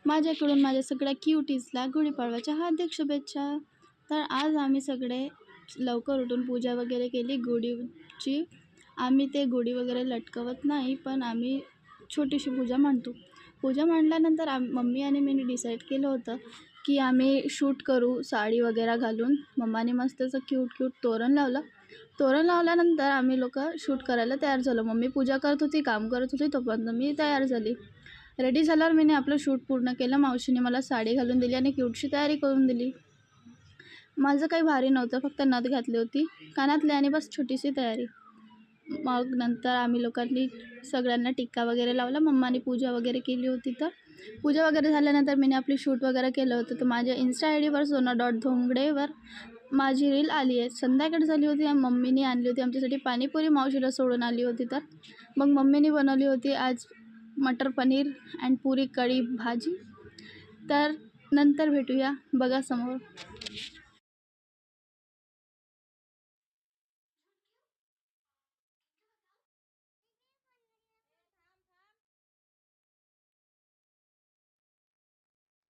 माझ्याकडून माझ्या सगळ्या क्युटीजला गुढीपाडव्याच्या हार्दिक शुभेच्छा. तर आज आम्ही सगळे लवकर उठून पूजा वगैरे केली गुढीची. आम्ही ते गुढी वगैरे लटकवत नाही, पण आम्ही छोटीशी पूजा मांडतो. पूजा मांडल्यानंतर मम्मी आणि मी डिसाईड केलं होतं की आम्ही शूट करू साडी वगैरे घालून. मम्माने मस्त असं क्यूट तोरण लावलं. तोरण लावल्यानंतर आम्ही लोकं शूट करायला तयार झालो. मम्मी पूजा करत होती, काम करत होती, तोपर्यंत मी तयार झाली. रेडी झाल्यावर मी आपलं शूट पूर्ण केलं. मावशीने मला साडी घालून दिली आणि क्यूटशी तयारी करून दिली. माझं काही भारी नव्हतं, फक्त नथ घातली होती कानातले आणि बस छोटीशी तयारी. मग नंतर आम्ही लोकांनी सगळ्यांना टिक्का वगैरे लावला. मम्माने पूजा वगैरे केली होती. तर पूजा वगैरे झाल्यानंतर मी आपली शूट वगैरे केलं होतं. तर माझ्या इन्स्टा आय.डीवर सोना.धोंगडेवर माझी रील आली आहे. संध्याकाळ झाली होती आणि मम्मीने आणली होती आमच्यासाठी पाणीपुरी. मावशीला सोडून आली होती. तर मग मम्मीने बनवली होती आज मटर पनीर अँड पुरी कढी भाजी. तर नंतर भेटूया, बघा समोर.